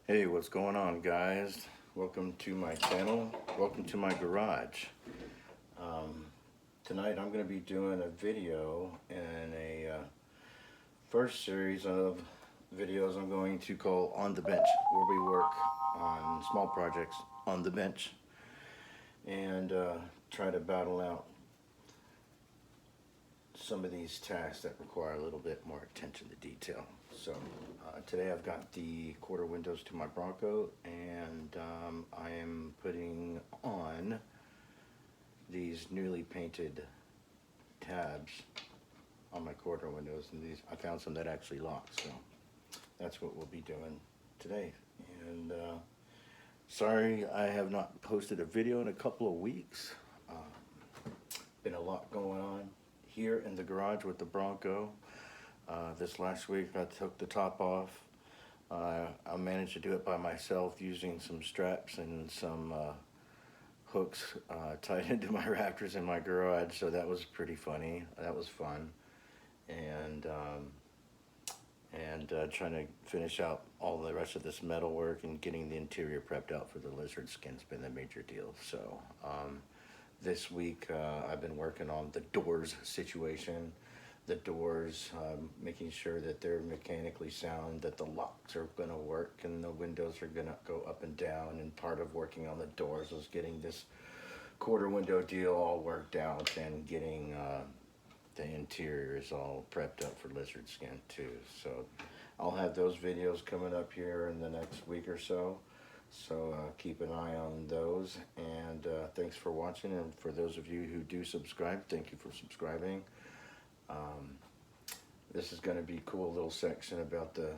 Hey, what's going on, guys? Welcome to my channel. Welcome to my garage. Um, Tonight I'm going to be doing a video in a first series of videos I'm going to call On the Bench, where we work on small projects on the bench and try to battle out some of these tasks that require a little bit more attention to detail. So today I've got the quarter windows to my Bronco, and I am putting on these newly painted tabs on my quarter windows, and these I found some that actually lock, so that's what we'll be doing today. And sorry I have not posted a video in a couple of weeks. Been a lot going on here in the garage with the Bronco. This last week I took the top off. I managed to do it by myself using some straps and some hooks tied into my rafters in my garage, so that was pretty funny. That was fun. And trying to finish out all the rest of this metal work and getting the interior prepped out for the lizard skin's been the major deal. So this week I've been working on the doors situation. The doors, making sure that they're mechanically sound, that the locks are going to work and the windows are going to go up and down. And part of working on the doors was getting this quarter window deal all worked out and getting the interiors all prepped up for lizard skin too. So I'll have those videos coming up here in the next week or so. So keep an eye on those, and thanks for watching. And for those of you who do subscribe, thank you for subscribing. This is going to be a cool little section about the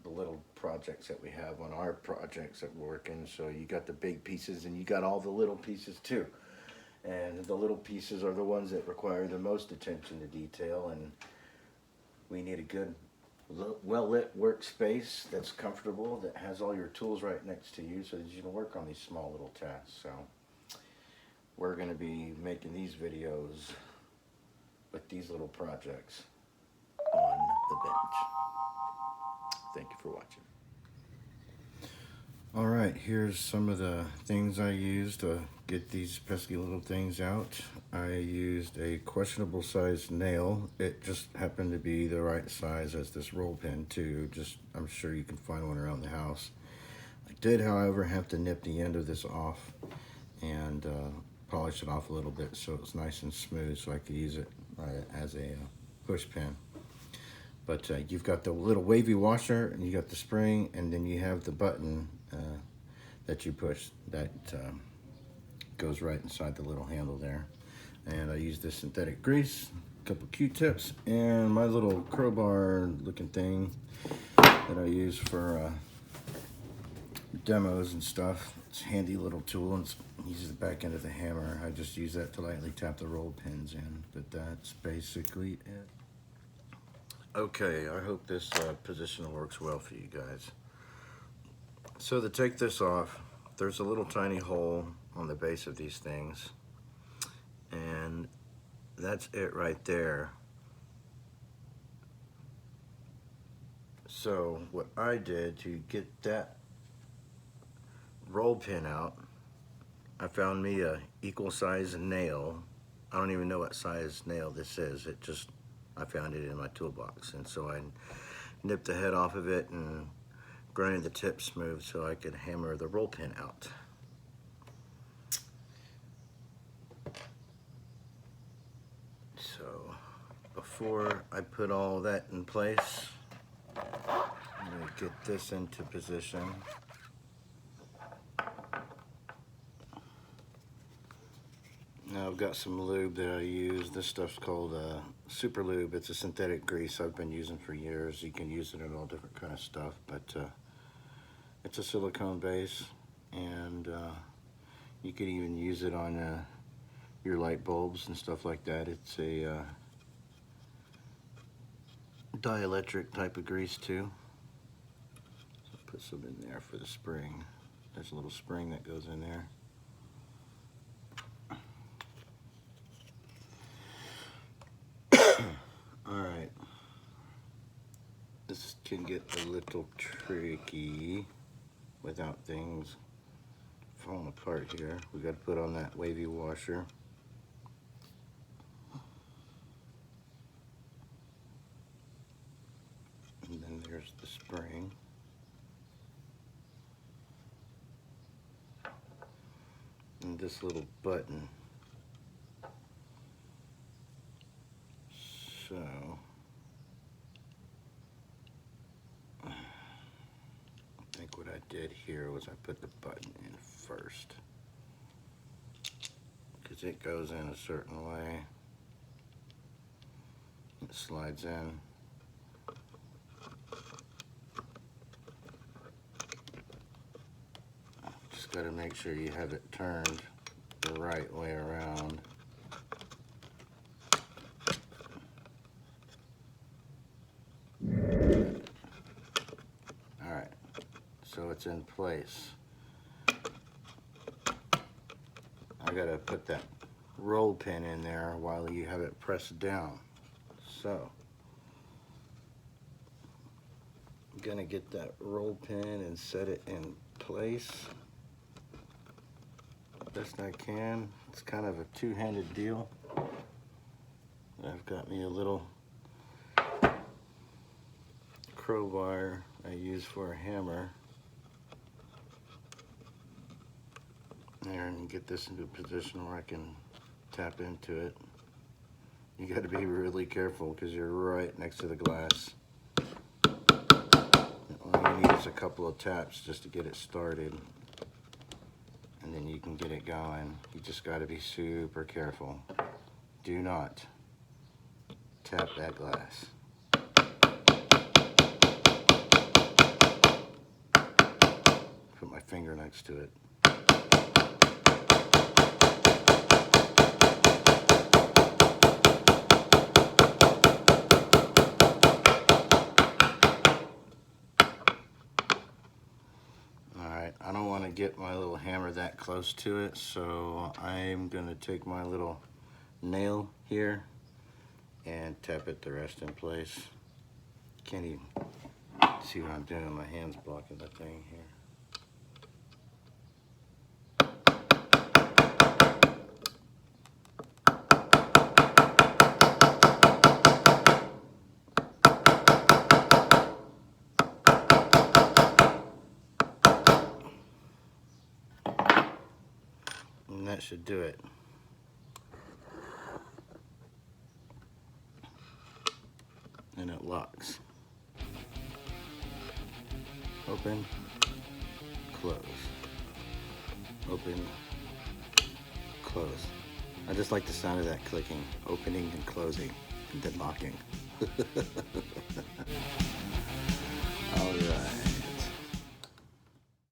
little projects that we have on our projects that we're working. So you got the big pieces and you got all the little pieces too. And the little pieces are the ones that require the most attention to detail, and we need a good, well-lit workspace that's comfortable, that has all your tools right next to you so that you can work on these small little tasks. So we're going to be making these videos with these little projects on the bench. Thank you for watching. All right, here's some of the things I used to get these pesky little things out. I used a questionable sized nail. It just happened to be the right size as this roll pin too. I'm sure you can find one around the house. I did, however, have to nip the end of this off and polish it off a little bit so it's nice and smooth so I could use it as a push pin. But you've got the little wavy washer, and you got the spring, and then you have the button that you push that goes right inside the little handle there. And I use this synthetic grease, a couple Q-tips, and my little crowbar looking thing that I use for demos and stuff. It's a handy little tool, and it uses the back end of the hammer. I just use that to lightly tap the roll pins in, but that's basically it. Okay, I hope this position works well for you guys. So to take this off, there's a little tiny hole on the base of these things, and that's it right there. So what I did to get that roll pin out, I found me a equal size nail. I don't even know what size nail this is. I found it in my toolbox, and so I nipped the head off of it and grinded the tip smooth so I could hammer the roll pin out. So before I put all that in place, I'm going to get this into position. Now I've got some lube that I use. This stuff's called Super Lube. It's a synthetic grease I've been using for years. You can use it in all different kind of stuff, but it's a silicone base, and you could even use it on your light bulbs and stuff like that. It's a dielectric type of grease too. So put some in there for the spring. There's a little spring that goes in there. Alright, this can get a little tricky. without things falling apart here. We got to put on that wavy washer. And then there's the spring. And this little button. So I think what I did here was I put the button in first, because it goes in a certain way. It slides in. Just got to make sure you have it turned the right way around. Alright, so it's in place. I gotta put that roll pin in there while you have it pressed down. So I'm gonna get that roll pin and set it in place best I can. It's kind of a two-handed deal. I've got me a little crowbar I use for a hammer. There, and get this into a position where I can tap into it. You got to be really careful because you're right next to the glass. All you need is a couple of taps just to get it started, and then you can get it going. You just got to be super careful. Do not tap that glass. Put my finger next to it. Alright, I don't want to get my little hammer that close to it, so I'm going to take my little nail here and tap it the rest in place. Can't even see what I'm doing. My hand's blocking the thing here. And that should do it. And it locks. Open, close. Open, close. I just like the sound of that clicking, opening and closing, and then locking.